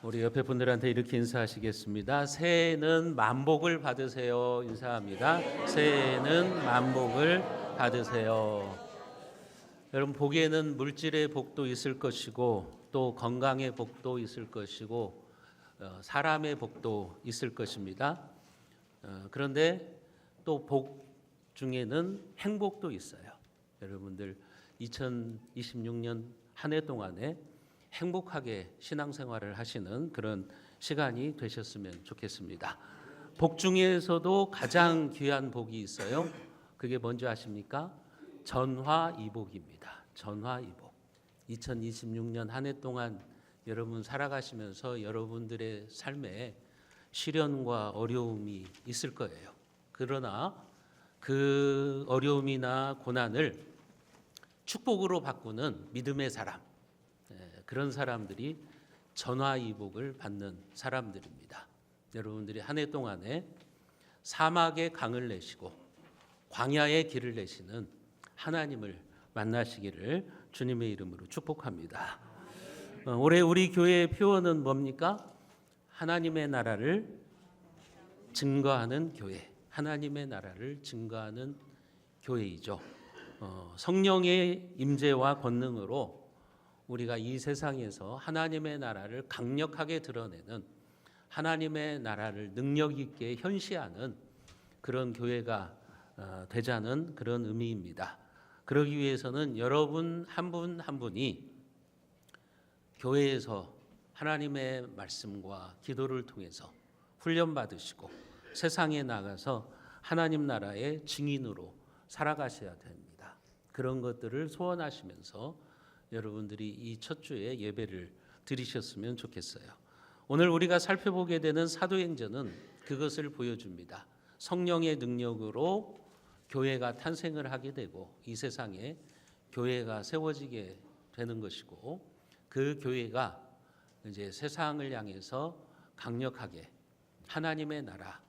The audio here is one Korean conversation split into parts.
우리 옆에 분들한테 이렇게 인사하시겠습니다. 새해는 만복을 받으세요. 인사합니다. 새해는 만복을 받으세요. 여러분, 복에는 물질의 복도 있을 것이고 또 건강의 복도 있을 것이고 사람의 복도 있을 것입니다. 그런데 또 복 중에는 행복도 있어요. 여러분들 2026년 한 해 동안에 행복하게 신앙생활을 하시는 그런 시간이 되셨으면 좋겠습니다. 복 중에서도 가장 귀한 복이 있어요. 그게 뭔지 아십니까? 전화이복입니다. 전화이복. 2026년 한 해 동안 여러분 살아가시면서 여러분들의 삶에 시련과 어려움이 있을 거예요. 그러나 그 어려움이나 고난을 축복으로 바꾸는 믿음의 사람, 그런 사람들이 전화이복을 받는 사람들입니다. 여러분들이 한 해 동안에 사막의 강을 내시고 광야의 길을 내시는 하나님을 만나시기를 주님의 이름으로 축복합니다. 올해 우리 교회의 표어는 뭡니까? 하나님의 나라를 증거하는 교회, 하나님의 나라를 증거하는 교회이죠. 성령의 임재와 권능으로 우리가 이 세상에서 하나님의 나라를 강력하게 드러내는, 하나님의 나라를 능력 있게 현시하는 그런 교회가 되자는 그런 의미입니다. 그러기 위해서는 여러분 한 분 한 분이 교회에서 하나님의 말씀과 기도를 통해서 훈련받으시고 세상에 나가서 하나님 나라의 증인으로 살아가셔야 됩니다. 그런 것들을 소원하시면서 여러분들이 이 첫 주에 예배를 드리셨으면 좋겠어요. 오늘 우리가 살펴보게 되는 사도행전은 그것을 보여줍니다. 성령의 능력으로 교회가 탄생을 하게 되고 이 세상에 교회가 세워지게 되는 것이고, 그 교회가 이제 세상을 향해서 강력하게 하나님의 나라,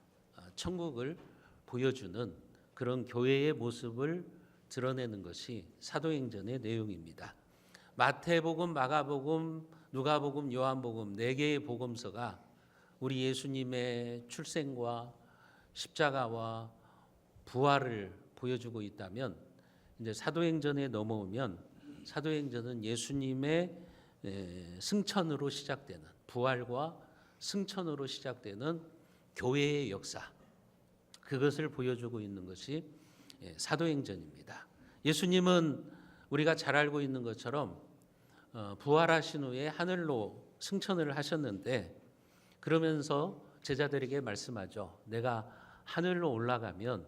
천국을 보여주는 그런 교회의 모습을 드러내는 것이 사도행전의 내용입니다. 마태복음, 마가복음, 누가복음, 요한복음 4개의 복음서가 우리 예수님의 출생과 십자가와 부활을 보여주고 있다면, 이제 사도행전에 넘어오면 사도행전은 예수님의 승천으로 시작되는, 부활과 승천으로 시작되는 교회의 역사, 그것을 보여주고 있는 것이 사도행전입니다. 예수님은 우리가 잘 알고 있는 것처럼 부활하신 후에 하늘로 승천을 하셨는데, 그러면서 제자들에게 말씀하죠. 내가 하늘로 올라가면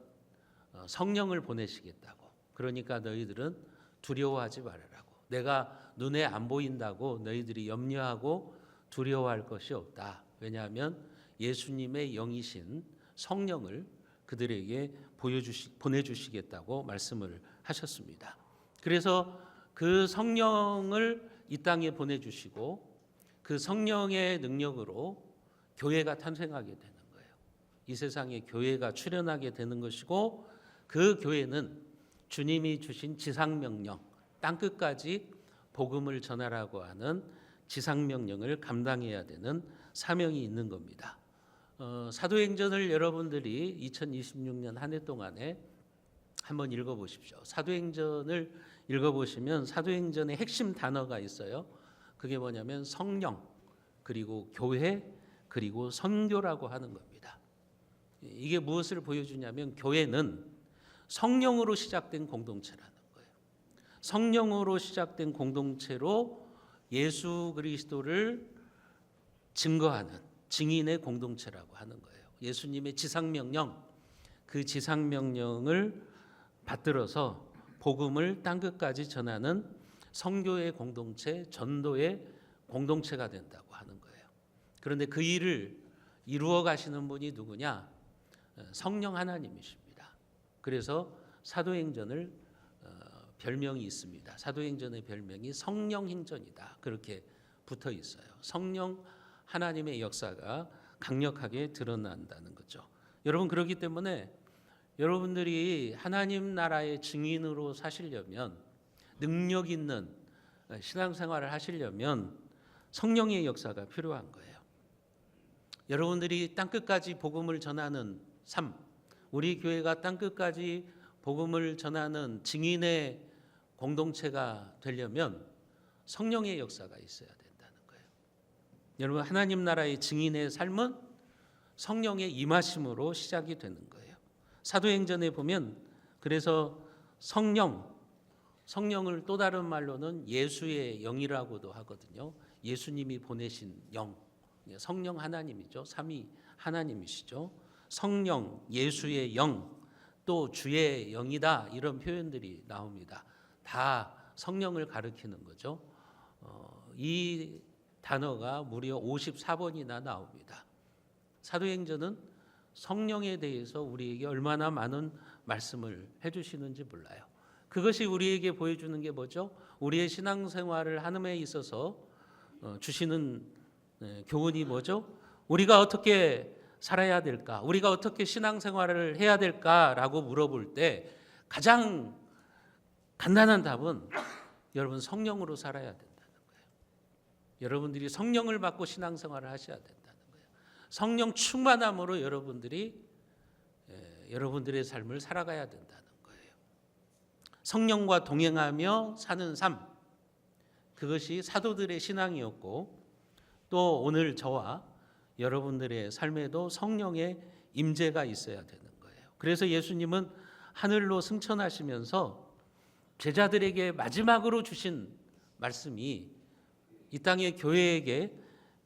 성령을 보내시겠다고. 그러니까 너희들은 두려워하지 말으라고. 내가 눈에 안 보인다고 너희들이 염려하고 두려워할 것이 없다. 왜냐하면 예수님의 영이신 성령을 그들에게 보내주시겠다고 말씀을 하셨습니다. 그래서 그 성령을 이 땅에 보내주시고 그 성령의 능력으로 교회가 탄생하게 되는 거예요. 이 세상에 교회가 출현하게 되는 것이고, 그 교회는 주님이 주신 지상명령, 땅끝까지 복음을 전하라고 하는 지상명령을 감당해야 되는 사명이 있는 겁니다. 사도행전을 여러분들이 2026년 한 해 동안에 한번 읽어보십시오. 사도행전을 읽어보시면 사도행전의 핵심 단어가 있어요. 그게 뭐냐면 성령, 그리고 교회, 그리고 선교라고 하는 겁니다. 이게 무엇을 보여주냐면 교회는 성령으로 시작된 공동체라는 거예요. 성령으로 시작된 공동체로 예수 그리스도를 증거하는 증인의 공동체라고 하는 거예요. 예수님의 지상명령, 그 지상명령을 받들어서 복음을 땅끝까지 전하는 선교의 공동체, 전도의 공동체가 된다고 하는 거예요. 그런데 그 일을 이루어 가시는 분이 누구냐? 성령 하나님이십니다. 그래서 사도행전을 별명이 있습니다. 사도행전의 별명이 성령행전이다. 그렇게 붙어 있어요. 성령 하나님의 역사가 강력하게 드러난다는 거죠. 여러분, 그렇기 때문에 여러분들이 하나님 나라의 증인으로 사시려면, 능력 있는 신앙생활을 하시려면 성령의 역사가 필요한 거예요. 여러분들이 땅끝까지 복음을 전하는 삶, 우리 교회가 땅끝까지 복음을 전하는 증인의 공동체가 되려면 성령의 역사가 있어야 된다는 거예요. 여러분, 하나님 나라의 증인의 삶은 성령의 임하심으로 시작이 되는 거예요. 사도행전에 보면 그래서 성령을 또 다른 말로는 예수의 영이라고도 하거든요. 예수님이 보내신 영, 성령 하나님이죠. 삼위 하나님이시죠. 성령, 예수의 영, 또 주의 영이다, 이런 표현들이 나옵니다. 다 성령을 가리키는 거죠. 이 단어가 무려 54번이나 나옵니다. 사도행전은 성령에 대해서 우리에게 얼마나 많은 말씀을 해주시는지 몰라요. 그것이 우리에게 보여주는 게 뭐죠? 우리의 신앙생활을 하는데 있어서 주시는 교훈이 뭐죠? 우리가 어떻게 살아야 될까? 우리가 어떻게 신앙생활을 해야 될까라고 물어볼 때 가장 간단한 답은 여러분, 성령으로 살아야 된다는 거예요. 여러분들이 성령을 받고 신앙생활을 하셔야 된다는 거예요. 성령 충만함으로 여러분들이 여러분들의 삶을 살아가야 된다는 거예요. 성령과 동행하며 사는 삶, 그것이 사도들의 신앙이었고, 또 오늘 저와 여러분들의 삶에도 성령의 임재가 있어야 되는 거예요. 그래서 예수님은 하늘로 승천하시면서 제자들에게 마지막으로 주신 말씀이, 이 땅의 교회에게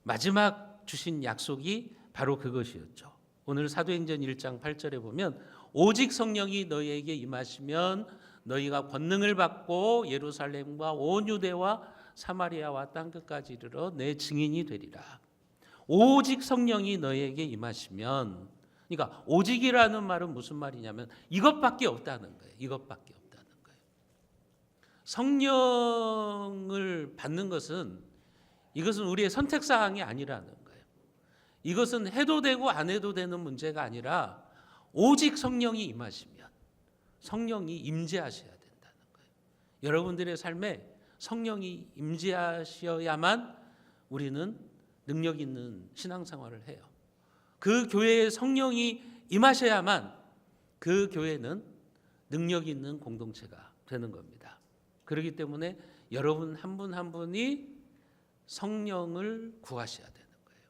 마지막 주신 약속이 바로 그것이었죠. 오늘 사도행전 1장 8절에 보면 오직 성령이 너희에게 임하시면 너희가 권능을 받고 예루살렘과 온 유대와 사마리아와 땅끝까지 이르러 내 증인이 되리라. 오직 성령이 너희에게 임하시면, 그러니까 오직이라는 말은 무슨 말이냐면 이것밖에 없다는 거예요. 이것밖에 없다는 거예요. 성령을 받는 것은, 이것은 우리의 선택사항이 아니라는 거예요. 이것은 해도 되고 안 해도 되는 문제가 아니라 오직 성령이 임하시면, 성령이 임재하셔야 된다는 거예요. 여러분들의 삶에 성령이 임재하셔야만 우리는 능력 있는 신앙생활을 해요. 그 교회에 성령이 임하셔야만 그 교회는 능력 있는 공동체가 되는 겁니다. 그렇기 때문에 여러분 한 분 한 분이 성령을 구하셔야 되는 거예요.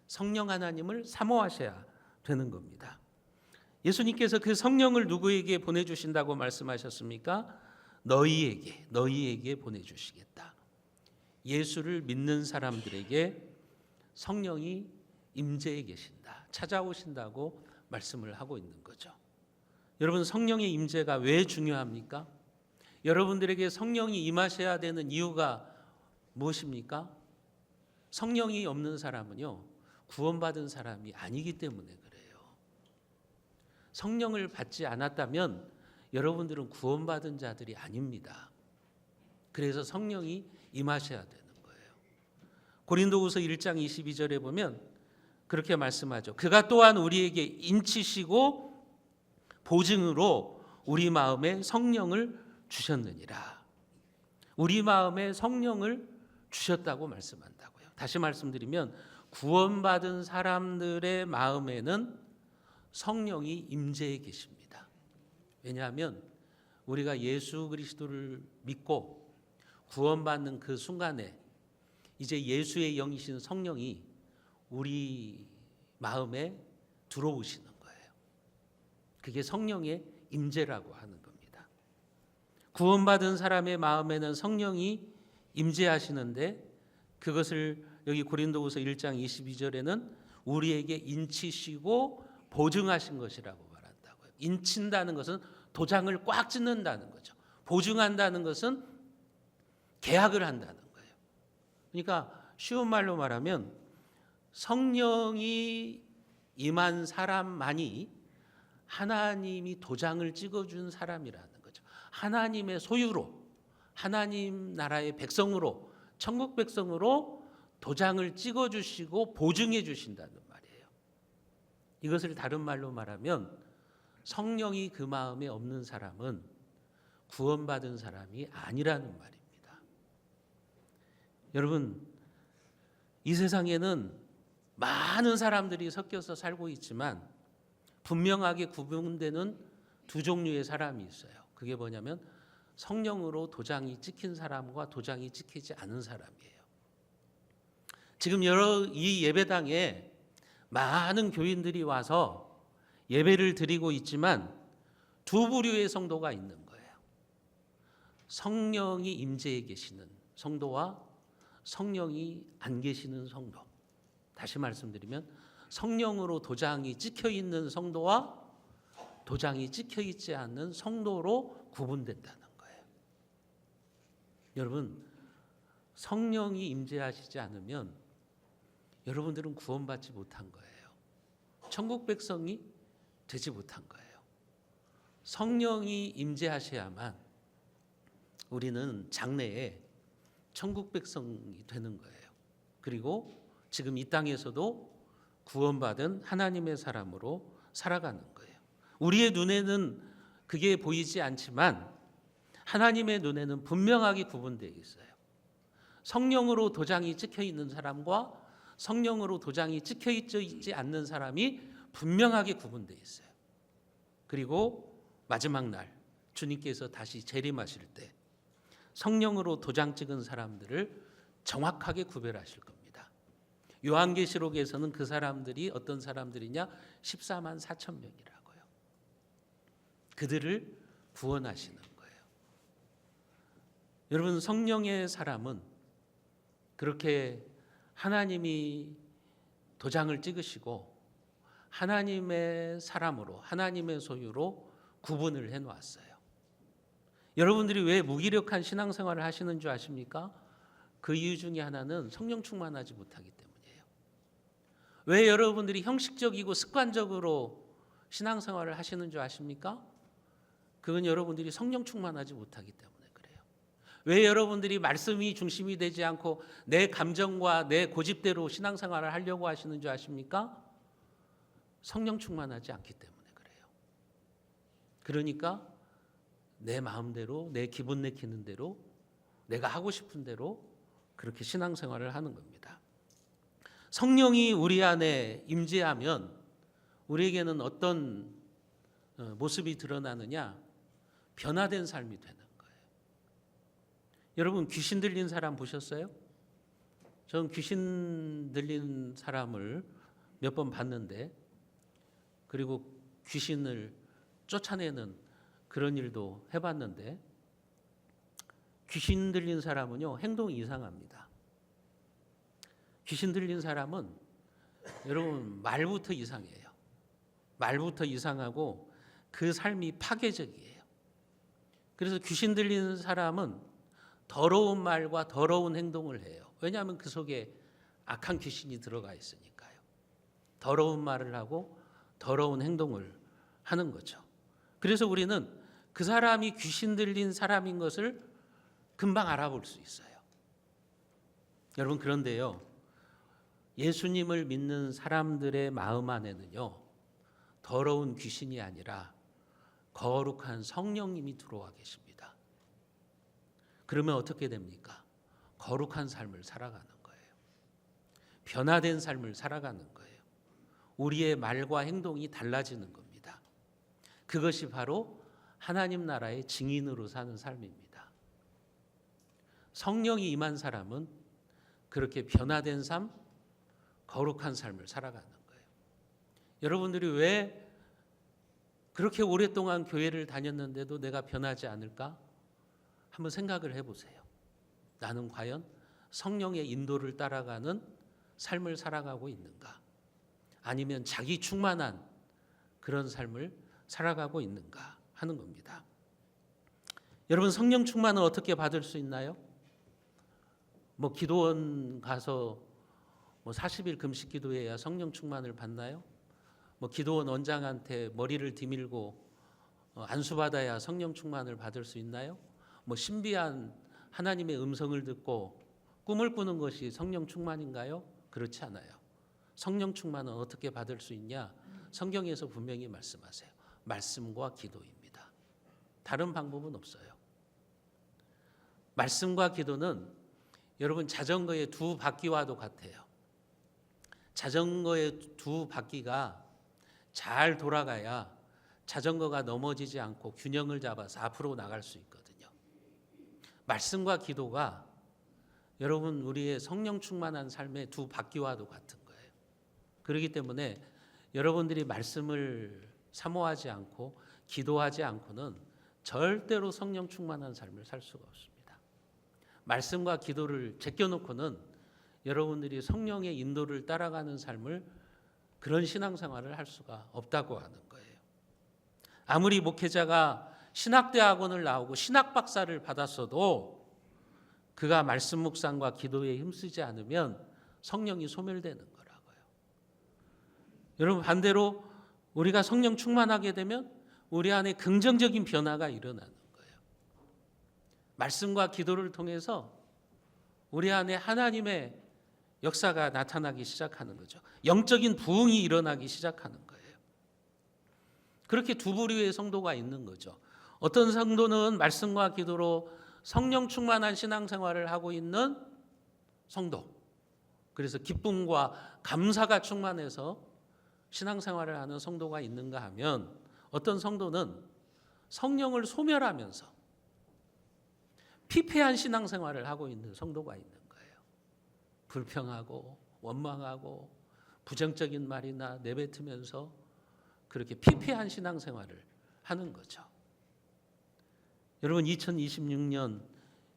성령 하나님을 사모하셔야 되는 겁니다. 예수님께서 그 성령을 누구에게 보내주신다고 말씀하셨습니까? 너희에게 보내주시겠다. 예수를 믿는 사람들에게 성령이 임재해 계신다, 찾아오신다고 말씀을 하고 있는 거죠. 여러분, 성령의 임재가 왜 중요합니까? 여러분들에게 성령이 임하셔야 되는 이유가 무엇입니까? 성령이 없는 사람은요, 구원받은 사람이 아니기 때문에 그래요. 성령을 받지 않았다면 여러분들은 구원받은 자들이 아닙니다. 그래서 성령이 임하셔야 되는 거예요. 고린도후서 1장 22절에 보면 그렇게 말씀하죠. 그가 또한 우리에게 인치시고 보증으로 우리 마음에 성령을 주셨느니라. 우리 마음에 성령을 주셨다고 말씀한다고요. 다시 말씀드리면 구원받은 사람들의 마음에는 성령이 임재해 계십니다. 왜냐하면 우리가 예수 그리스도를 믿고 구원받는 그 순간에 이제 예수의 영이신 성령이 우리 마음에 들어오시는 거예요. 그게 성령의 임재라고 하는 겁니다. 구원받은 사람의 마음에는 성령이 임재하시는데 그것을 여기 고린도후서 1장 22절에는 우리에게 인치시고 보증하신 것이라고 말한다고요. 인친다는 것은 도장을 꽉 찍는다는 거죠. 보증한다는 것은 계약을 한다는 거예요. 그러니까 쉬운 말로 말하면 성령이 임한 사람만이 하나님이 도장을 찍어준 사람이라는 거죠. 하나님의 소유로, 하나님 나라의 백성으로, 천국 백성으로 도장을 찍어주시고 보증해 주신다는 말이에요. 이것을 다른 말로 말하면 성령이 그 마음에 없는 사람은 구원받은 사람이 아니라는 말입니다. 여러분, 이 세상에는 많은 사람들이 섞여서 살고 있지만 분명하게 구분되는 두 종류의 사람이 있어요. 그게 뭐냐면 성령으로 도장이 찍힌 사람과 도장이 찍히지 않은 사람이에요. 지금 이 예배당에 많은 교인들이 와서 예배를 드리고 있지만 두 부류의 성도가 있는 거예요. 성령이 임재해 계시는 성도와 성령이 안 계시는 성도. 다시 말씀드리면 성령으로 도장이 찍혀 있는 성도와 도장이 찍혀 있지 않는 성도로 구분된다는 거예요. 여러분, 성령이 임재하시지 않으면 여러분들은 구원받지 못한 거예요. 천국 백성이 되지 못한 거예요. 성령이 임재하셔야만 우리는 장래에 천국 백성이 되는 거예요. 그리고 지금 이 땅에서도 구원받은 하나님의 사람으로 살아가는 거예요. 우리의 눈에는 그게 보이지 않지만 하나님의 눈에는 분명하게 구분되어 있어요. 성령으로 도장이 찍혀 있는 사람과 성령으로 도장이 찍혀 있지 않는 사람이 분명하게 구분되어 있어요. 그리고 마지막 날 주님께서 다시 재림하실 때 성령으로 도장 찍은 사람들을 정확하게 구별하실 겁니다. 요한계시록에서는 그 사람들이 어떤 사람들이냐? 14만 4천 명이라고요. 그들을 구원하시는 거예요. 여러분, 성령의 사람은 그렇게 하나님이 도장을 찍으시고 하나님의 사람으로, 하나님의 소유로 구분을 해놓았어요. 여러분들이 왜 무기력한 신앙생활을 하시는 줄 아십니까? 그 이유 중에 하나는 성령 충만하지 못하기 때문이에요. 왜 여러분들이 형식적이고 습관적으로 신앙생활을 하시는 줄 아십니까? 그건 여러분들이 성령 충만하지 못하기 때문에 그래요. 왜 여러분들이 말씀이 중심이 되지 않고 내 감정과 내 고집대로 신앙생활을 하려고 하시는 줄 아십니까? 성령 충만하지 않기 때문에 그래요. 그러니까 내 마음대로, 내 기분 내키는 대로, 내가 하고 싶은 대로 그렇게 신앙생활을 하는 겁니다. 성령이 우리 안에 임재하면 우리에게는 어떤 모습이 드러나느냐? 변화된 삶이 되는 거예요. 여러분, 귀신 들린 사람 보셨어요? 저는 귀신 들린 사람을 몇 번 봤는데, 그리고 귀신을 쫓아내는 그런 일도 해봤는데, 귀신 들린 사람은요, 행동이 이상합니다. 귀신 들린 사람은 여러분 말부터 이상해요. 말부터 이상하고 그 삶이 파괴적이에요. 그래서 귀신 들린 사람은 더러운 말과 더러운 행동을 해요. 왜냐하면 그 속에 악한 귀신이 들어가 있으니까요. 더러운 말을 하고 더러운 행동을 하는 거죠. 그래서 우리는 그 사람이 귀신 들린 사람인 것을 금방 알아볼 수 있어요. 여러분, 그런데요, 예수님을 믿는 사람들의 마음 안에는요, 더러운 귀신이 아니라 거룩한 성령님이 들어와 계십니다. 그러면 어떻게 됩니까? 거룩한 삶을 살아가는 거예요. 변화된 삶을 살아가는 거예요. 우리의 말과 행동이 달라지는 겁니다. 그것이 바로 하나님 나라의 증인으로 사는 삶입니다. 성령이 임한 사람은 그렇게 변화된 삶, 거룩한 삶을 살아가는 거예요. 여러분들이 왜 그렇게 오랫동안 교회를 다녔는데도 내가 변하지 않을까? 한번 생각을 해보세요. 나는 과연 성령의 인도를 따라가는 삶을 살아가고 있는가? 아니면 자기 충만한 그런 삶을 살아가고 있는가 하는 겁니다. 여러분, 성령 충만은 어떻게 받을 수 있나요? 기도원 가서 40일 금식 기도해야 성령 충만을 받나요? 기도원 원장한테 머리를 디밀고 안수받아야 성령 충만을 받을 수 있나요? 신비한 하나님의 음성을 듣고 꿈을 꾸는 것이 성령 충만인가요? 그렇지 않아요. 성령 충만은 어떻게 받을 수 있냐? 성경에서 분명히 말씀하세요. 말씀과 기도입니다. 다른 방법은 없어요. 말씀과 기도는 여러분 자전거의 두 바퀴와도 같아요. 자전거의 두 바퀴가 잘 돌아가야 자전거가 넘어지지 않고 균형을 잡아서 앞으로 나갈 수 있거든요. 말씀과 기도가 여러분 우리의 성령 충만한 삶의 두 바퀴와도 같은 거예요. 그렇기 때문에 여러분들이 말씀을 사모하지 않고 기도하지 않고는 절대로 성령 충만한 삶을 살 수가 없습니다. 말씀과 기도를 제껴놓고는 여러분들이 성령의 인도를 따라가는 삶을 그런 신앙생활을 할 수가 없다고 하는 거예요. 아무리 목회자가 신학대학원을 나오고 신학박사를 받았어도 그가 말씀 묵상과 기도에 힘쓰지 않으면 성령이 소멸되는 거라고요. 여러분 반대로 우리가 성령 충만하게 되면 우리 안에 긍정적인 변화가 일어나는 거예요. 말씀과 기도를 통해서 우리 안에 하나님의 역사가 나타나기 시작하는 거죠. 영적인 부흥이 일어나기 시작하는 거예요. 그렇게 두 부류의 성도가 있는 거죠. 어떤 성도는 말씀과 기도로 성령 충만한 신앙생활을 하고 있는 성도. 그래서 기쁨과 감사가 충만해서 신앙생활을 하는 성도가 있는가 하면 어떤 성도는 성령을 소멸하면서 피폐한 신앙생활을 하고 있는 성도가 있는 거예요. 불평하고 원망하고 부정적인 말이나 내뱉으면서 그렇게 피폐한 신앙생활을 하는 거죠. 여러분 2026년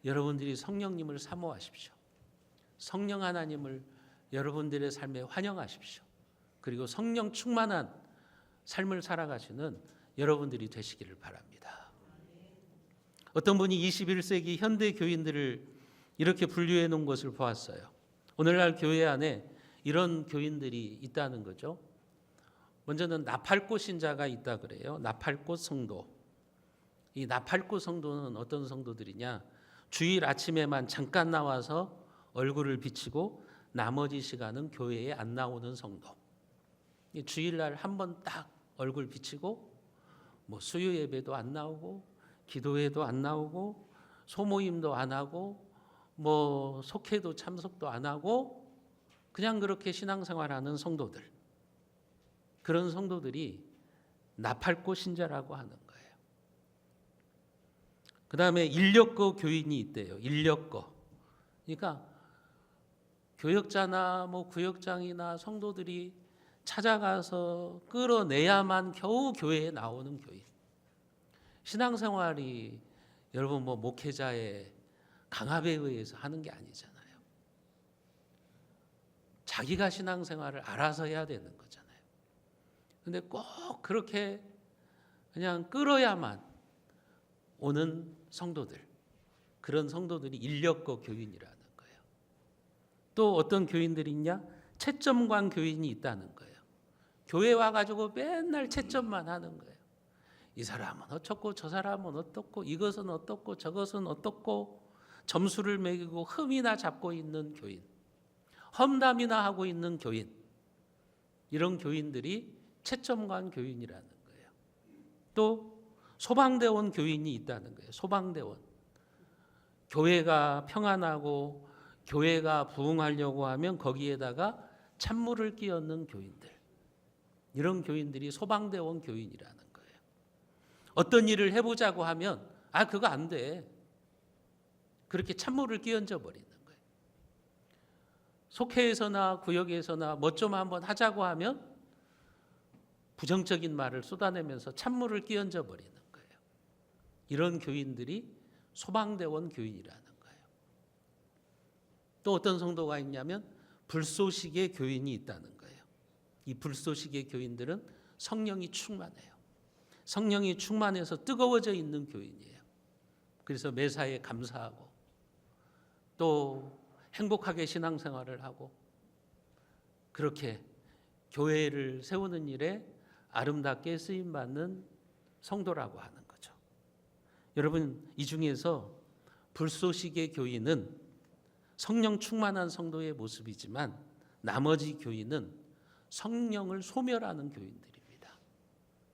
여러분들이 성령님을 사모하십시오. 성령 하나님을 여러분들의 삶에 환영하십시오. 그리고 성령 충만한 삶을 살아가시는 여러분들이 되시기를 바랍니다. 어떤 분이 21세기 현대 교인들을 이렇게 분류해 놓은 것을 보았어요. 오늘날 교회 안에 이런 교인들이 있다는 거죠. 먼저는 나팔꽃 신자가 있다 그래요. 나팔꽃 성도. 이 나팔꽃 성도는 어떤 성도들이냐? 주일 아침에만 잠깐 나와서 얼굴을 비치고 나머지 시간은 교회에 안 나오는 성도. 주일날 한 번 딱 얼굴 비치고 뭐 수요 예배도 안 나오고 기도회도 안 나오고 소모임도 안 하고 뭐 속회도 참석도 안 하고 그냥 그렇게 신앙생활하는 성도들. 그런 성도들이 나팔꽃 신자라고 하는 거예요. 그 다음에 인력거 교인이 있대요. 인력거. 그러니까 교역자나 뭐 구역장이나 성도들이 찾아가서 끌어내야만 겨우 교회에 나오는 교인. 신앙생활이 여러분 뭐 목회자의 강압에 의해서 하는 게 아니잖아요. 자기가 신앙생활을 알아서 해야 되는 거잖아요. 근데 꼭 그렇게 그냥 끌어야만 오는 성도들, 그런 성도들이 인력거 교인이라는 거예요. 또 어떤 교인들이 있냐? 채점관 교인이 있다는 거예요. 교회 와가지고 맨날 채점만 하는 거예요. 이 사람은 어떻고 저 사람은 어떻고 이것은 어떻고 저것은 어떻고 점수를 매기고 흠이나 잡고 있는 교인, 험담이나 하고 있는 교인, 이런 교인들이 채점관 교인이라는 거예요. 또 소방대원 교인이 있다는 거예요. 소방대원. 교회가 평안하고 교회가 부흥하려고 하면 거기에다가 찬물을 끼얹는 교인들. 이런 교인들이 소방대원 교인이라는 거예요. 어떤 일을 해보자고 하면 그거 안 돼. 그렇게 찬물을 끼얹어 버리는 거예요. 속회에서나 구역에서나 뭐 좀 한번 하자고 하면 부정적인 말을 쏟아내면서 찬물을 끼얹어 버리는 거예요. 이런 교인들이 소방대원 교인이라는 거예요. 또 어떤 성도가 있냐면 불쏘시개 교인이 있다는 거예요. 이 불쏘시개 교인들은 성령이 충만해요. 성령이 충만해서 뜨거워져 있는 교인이에요. 그래서 매사에 감사하고 또 행복하게 신앙생활을 하고 그렇게 교회를 세우는 일에 아름답게 쓰임받는 성도라고 하는 거죠. 여러분, 이 중에서 불쏘시개 교인은 성령 충만한 성도의 모습이지만 나머지 교인은 성령을 소멸하는 교인들입니다.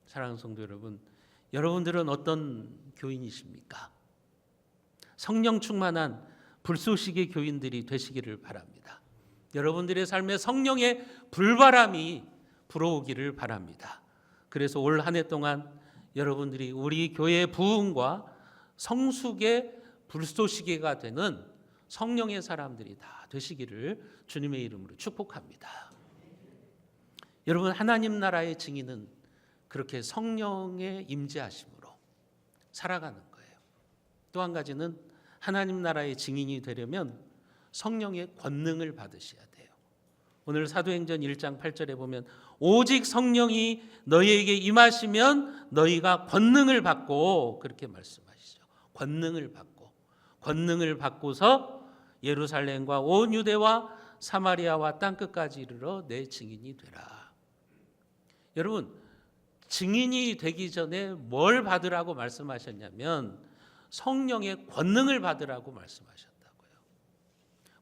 사랑하는 성도 여러분, 여러분들은 어떤 교인이십니까? 성령 충만한 불쏘시개 교인들이 되시기를 바랍니다. 여러분들의 삶에 성령의 불바람이 불어오기를 바랍니다. 그래서 올 한 해 동안 여러분들이 우리 교회의 부흥과 성숙의 불쏘시개가 되는 성령의 사람들이 다 되시기를 주님의 이름으로 축복합니다. 여러분, 하나님 나라의 증인은 그렇게 성령의 임재하심으로 살아가는 거예요. 또 한 가지는 하나님 나라의 증인이 되려면 성령의 권능을 받으셔야 돼요. 오늘 사도행전 1장 8절에 보면 오직 성령이 너희에게 임하시면 너희가 권능을 받고, 그렇게 말씀하시죠. 권능을 받고서 예루살렘과 온 유대와 사마리아와 땅끝까지 이르러 내 증인이 되라. 여러분, 증인이 되기 전에 뭘 받으라고 말씀하셨냐면 성령의 권능을 받으라고 말씀하셨다고요.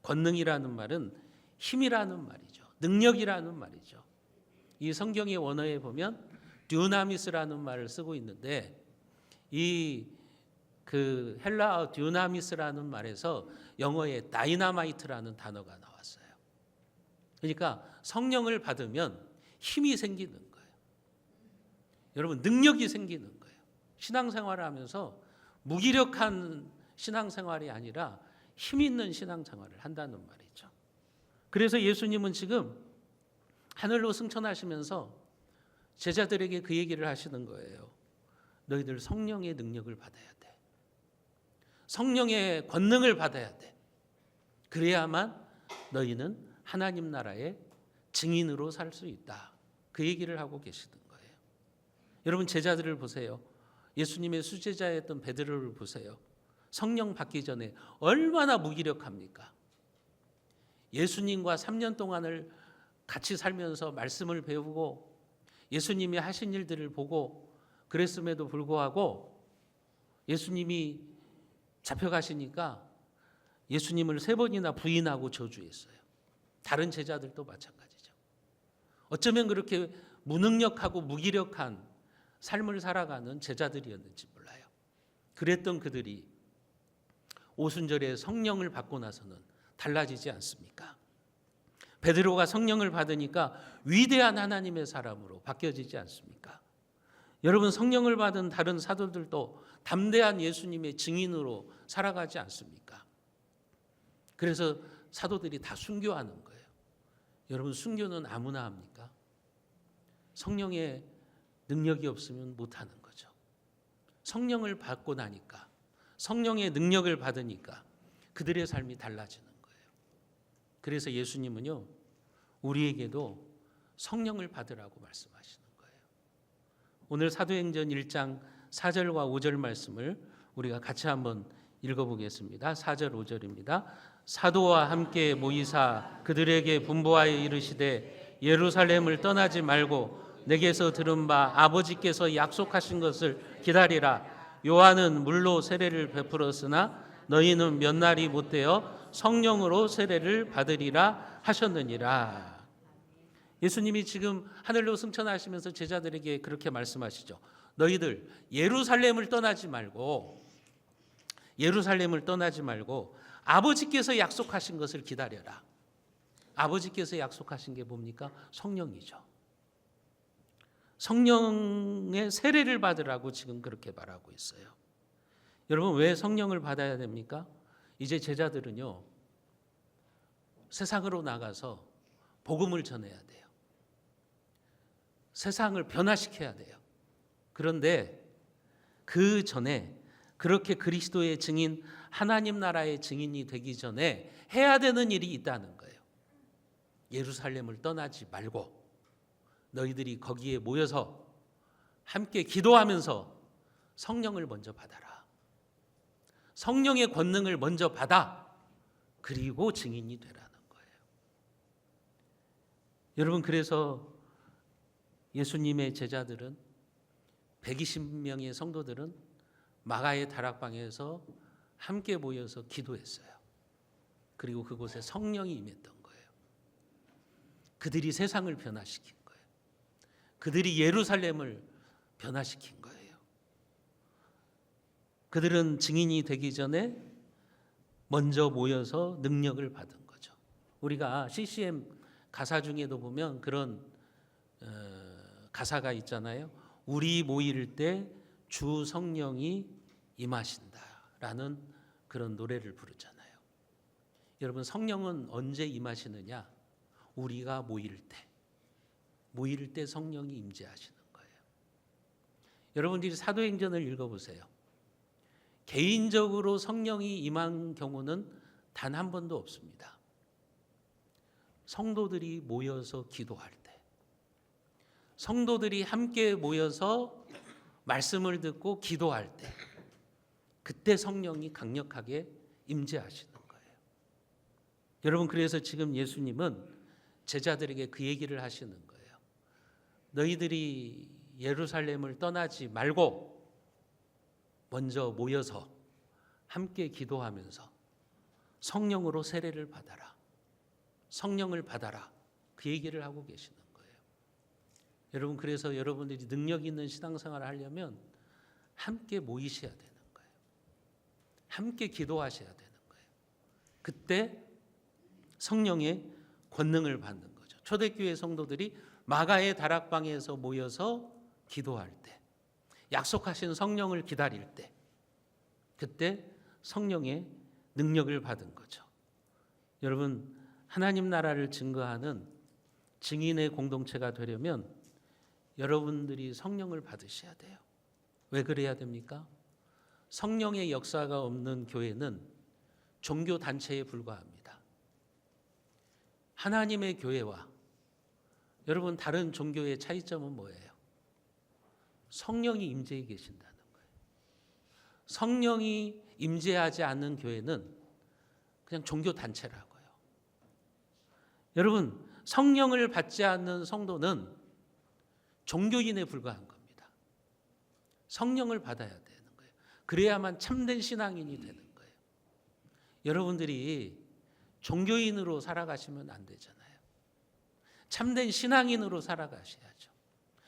권능이라는 말은 힘이라는 말이죠. 능력이라는 말이죠. 이 성경의 원어에 보면 듀나미스라는 말을 쓰고 있는데, 이 그 헬라어 듀나미스라는 말에서 영어에 다이나마이트라는 단어가 나왔어요. 그러니까 성령을 받으면 힘이 생기는 거예요. 여러분, 능력이 생기는 거예요. 신앙생활을 하면서 무기력한 신앙생활이 아니라 힘 있는 신앙생활을 한다는 말이죠. 그래서 예수님은 지금 하늘로 승천하시면서 제자들에게 그 얘기를 하시는 거예요. 너희들 성령의 능력을 받아야 돼. 성령의 권능을 받아야 돼. 그래야만 너희는 하나님 나라의 증인으로 살 수 있다. 그 얘기를 하고 계시는 거예요. 여러분, 제자들을 보세요. 예수님의 수제자였던 베드로를 보세요. 성령 받기 전에 얼마나 무기력합니까? 예수님과 3년 동안을 같이 살면서 말씀을 배우고 예수님이 하신 일들을 보고 그랬음에도 불구하고 예수님이 잡혀가시니까 예수님을 3번이나 부인하고 저주했어요. 다른 제자들도 마찬가지죠. 어쩌면 그렇게 무능력하고 무기력한 삶을 살아가는 제자들이었는지 몰라요. 그랬던 그들이 오순절에 성령을 받고 나서는 달라지지 않습니까? 베드로가 성령을 받으니까 위대한 하나님의 사람으로 바뀌어지지 않습니까? 여러분, 성령을 받은 다른 사도들도 담대한 예수님의 증인으로 살아가지 않습니까? 그래서 사도들이 다 순교하는 거예요. 여러분, 순교는 아무나 합니까? 성령의 능력이 없으면 못하는 거죠. 성령을 받고 나니까, 성령의 능력을 받으니까 그들의 삶이 달라지는 거예요. 그래서 예수님은요, 우리에게도 성령을 받으라고 말씀하시는 거예요. 오늘 사도행전 1장 4절과 5절 말씀을 우리가 같이 한번 읽어보겠습니다. 4절 5절입니다. 사도와 함께 모이사 그들에게 분부하여 이르시되 예루살렘을 떠나지 말고 내게서 들은 바 아버지께서 약속하신 것을 기다리라. 요한은 물로 세례를 베풀었으나 너희는 몇 날이 못되어 성령으로 세례를 받으리라 하셨느니라. 예수님이 지금 하늘로 승천하시면서 제자들에게 그렇게 말씀하시죠. 너희들 예루살렘을 떠나지 말고 아버지께서 약속하신 것을 기다려라. 아버지께서 약속하신 게 뭡니까? 성령이죠. 성령의 세례를 받으라고 지금 그렇게 말하고 있어요. 여러분, 왜 성령을 받아야 됩니까? 이제 제자들은요, 세상으로 나가서 복음을 전해야 돼요. 세상을 변화시켜야 돼요. 그런데 그 전에 그렇게 그리스도의 증인, 하나님 나라의 증인이 되기 전에 해야 되는 일이 있다는 거예요. 예루살렘을 떠나지 말고 너희들이 거기에 모여서 함께 기도하면서 성령을 먼저 받아라. 성령의 권능을 먼저 받아. 그리고 증인이 되라는 거예요. 여러분, 그래서 예수님의 제자들은 120명의 성도들은 마가의 다락방에서 함께 모여서 기도했어요. 그리고 그곳에 성령이 임했던 거예요. 그들이 세상을 변화시킨 거예요. 그들이 예루살렘을 변화시킨 거예요. 그들은 증인이 되기 전에 먼저 모여서 능력을 받은 거죠. 우리가 CCM 가사 중에도 보면 그런 가사가 있잖아요. 우리 모일 때 주 성령이 임하신다라는 그런 노래를 부르잖아요. 여러분, 성령은 언제 임하시느냐? 우리가 모일 때 성령이 임재하시는 거예요. 여러분들이 사도행전을 읽어보세요. 개인적으로 성령이 임한 경우는 단 한 번도 없습니다. 성도들이 모여서 기도할 때, 성도들이 함께 모여서 말씀을 듣고 기도할 때, 그때 성령이 강력하게 임재하시는 거예요. 여러분, 그래서 지금 예수님은 제자들에게 그 얘기를 하시는 거예요. 너희들이 예루살렘을 떠나지 말고 먼저 모여서 함께 기도하면서 성령으로 세례를 받아라. 성령을 받아라. 그 얘기를 하고 계시는 거예요. 여러분, 그래서 여러분들이 능력 있는 신앙생활을 하려면 함께 모이셔야 되는 거예요. 함께 기도하셔야 되는 거예요. 그때 성령의 권능을 받는 거죠. 초대교회 성도들이 마가의 다락방에서 모여서 기도할 때, 약속하신 성령을 기다릴 때, 그때 성령의 능력을 받은 거죠. 여러분, 하나님 나라를 증거하는 증인의 공동체가 되려면 여러분들이 성령을 받으셔야 돼요. 왜 그래야 됩니까? 성령의 역사가 없는 교회는 종교 단체에 불과합니다. 하나님의 교회와 여러분 다른 종교의 차이점은 뭐예요? 성령이 임재해 계신다는 거예요. 성령이 임재하지 않는 교회는 그냥 종교 단체라고요. 여러분, 성령을 받지 않는 성도는 종교인에 불과한 겁니다. 성령을 받아야 되는 거예요. 그래야만 참된 신앙인이 되는 거예요. 여러분들이 종교인으로 살아가시면 안 되잖아요. 참된 신앙인으로 살아가셔야죠.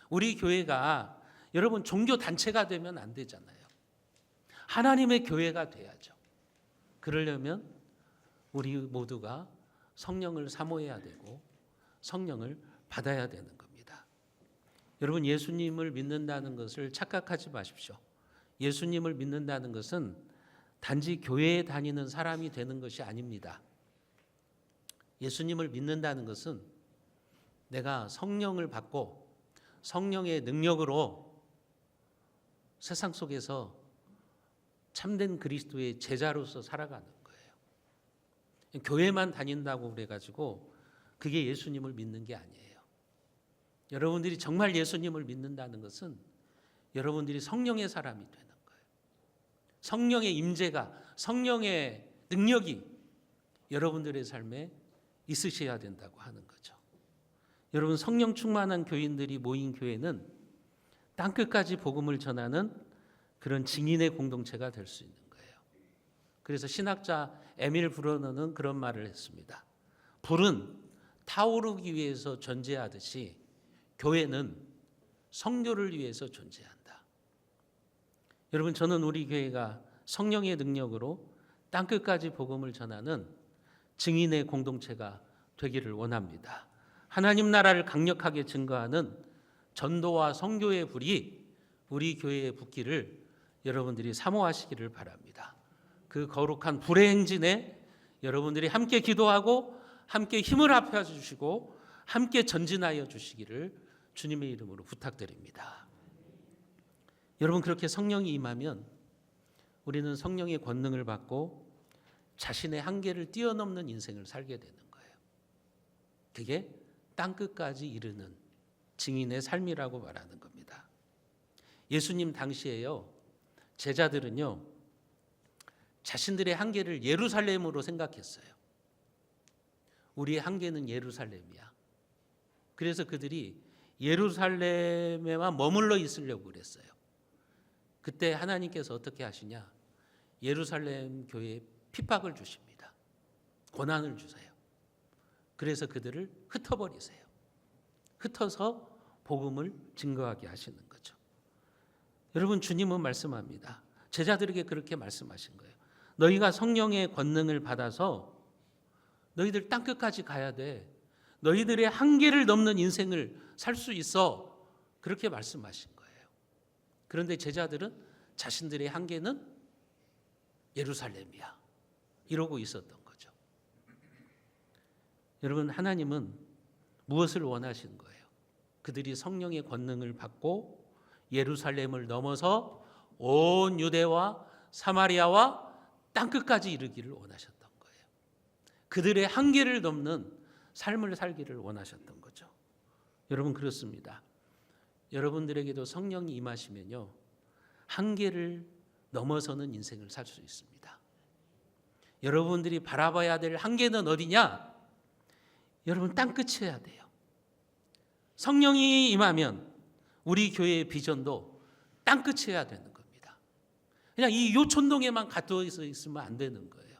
우리 교회가 여러분 종교 단체가 되면 안 되잖아요. 하나님의 교회가 돼야죠. 그러려면 우리 모두가 성령을 사모해야 되고 성령을 받아야 되는 겁니다. 여러분, 예수님을 믿는다는 것을 착각하지 마십시오. 예수님을 믿는다는 것은 단지 교회에 다니는 사람이 되는 것이 아닙니다. 예수님을 믿는다는 것은 내가 성령을 받고 성령의 능력으로 세상 속에서 참된 그리스도의 제자로서 살아가는 거예요. 교회만 다닌다고 그래가지고 그게 예수님을 믿는 게 아니에요. 여러분들이 정말 예수님을 믿는다는 것은 여러분들이 성령의 사람이 되는 거예요. 성령의 임재가, 성령의 능력이 여러분들의 삶에 있으셔야 된다고 하는 거죠. 여러분, 성령 충만한 교인들이 모인 교회는 땅끝까지 복음을 전하는 그런 증인의 공동체가 될 수 있는 거예요. 그래서 신학자 에밀 브로너는 그런 말을 했습니다. 불은 타오르기 위해서 존재하듯이 교회는 성교를 위해서 존재한다. 여러분, 저는 우리 교회가 성령의 능력으로 땅끝까지 복음을 전하는 증인의 공동체가 되기를 원합니다. 하나님 나라를 강력하게 증거하는 전도와 선교의 불이 우리 교회에 붙기를 여러분들이 사모하시기를 바랍니다. 그 거룩한 불의 행진에 여러분들이 함께 기도하고 함께 힘을 합해 주시고 함께 전진하여 주시기를 주님의 이름으로 부탁드립니다. 여러분, 그렇게 성령이 임하면 우리는 성령의 권능을 받고 자신의 한계를 뛰어넘는 인생을 살게 되는 거예요. 그게 땅끝까지 이르는 증인의 삶이라고 말하는 겁니다. 예수님 당시에요, 제자들은요, 자신들의 한계를 예루살렘으로 생각했어요. 우리의 한계는 예루살렘이야. 그래서 그들이 예루살렘에만 머물러 있으려고 그랬어요. 그때 하나님께서 어떻게 하시냐? 예루살렘 교회에 핍박을 주십니다. 고난을 주세요. 그래서 그들을 흩어버리세요. 흩어서 복음을 증거하게 하시는 거죠. 여러분, 주님은 말씀합니다. 제자들에게 그렇게 말씀하신 거예요. 너희가 성령의 권능을 받아서 너희들 땅끝까지 가야 돼. 너희들의 한계를 넘는 인생을 살 수 있어. 그렇게 말씀하신 거예요. 그런데 제자들은 자신들의 한계는 예루살렘이야. 이러고 있었던 거죠. 여러분, 하나님은 무엇을 원하시는 거예요? 그들이 성령의 권능을 받고 예루살렘을 넘어서 온 유대와 사마리아와 땅끝까지 이르기를 원하셨던 거예요. 그들의 한계를 넘는 삶을 살기를 원하셨던 거죠. 여러분, 그렇습니다. 여러분들에게도 성령이 임하시면요, 한계를 넘어서는 인생을 살 수 있습니다. 여러분들이 바라봐야 될 한계는 어디냐? 여러분, 땅끝이어야 돼요. 성령이 임하면 우리 교회의 비전도 땅끝이어야 되는 겁니다. 그냥 이 요촌동에만 갇혀 있으면 안 되는 거예요.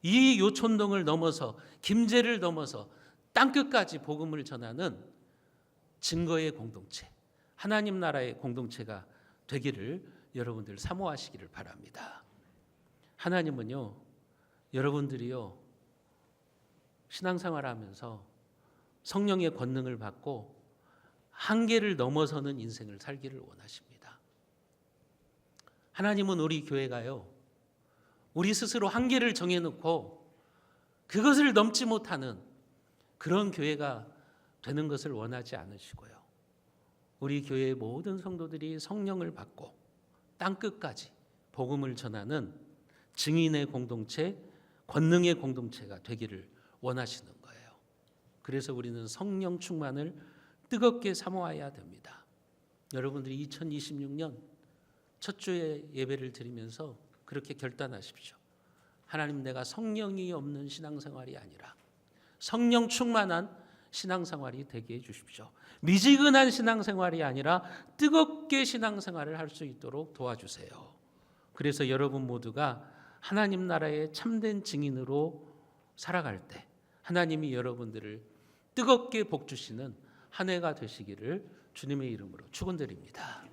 이 요촌동을 넘어서, 김제를 넘어서 땅끝까지 복음을 전하는 증거의 공동체, 하나님 나라의 공동체가 되기를 여러분들 사모하시기를 바랍니다. 하나님은요, 여러분들이요, 신앙생활하면서 성령의 권능을 받고 한계를 넘어서는 인생을 살기를 원하십니다. 하나님은 우리 교회가요, 우리 스스로 한계를 정해놓고 그것을 넘지 못하는 그런 교회가 되는 것을 원하지 않으시고요, 우리 교회의 모든 성도들이 성령을 받고 땅끝까지 복음을 전하는 증인의 공동체, 권능의 공동체가 되기를 원하시는 거예요. 그래서 우리는 성령 충만을 뜨겁게 사모해야 됩니다. 여러분들이 2026년 첫 주에 예배를 드리면서 그렇게 결단하십시오. 하나님, 내가 성령이 없는 신앙생활이 아니라 성령 충만한 신앙생활이 되게 해주십시오. 미지근한 신앙생활이 아니라 뜨겁게 신앙생활을 할 수 있도록 도와주세요. 그래서 여러분 모두가 하나님 나라의 참된 증인으로 살아갈 때 하나님이 여러분들을 뜨겁게 복주시는 한 해가 되시기를 주님의 이름으로 축원드립니다.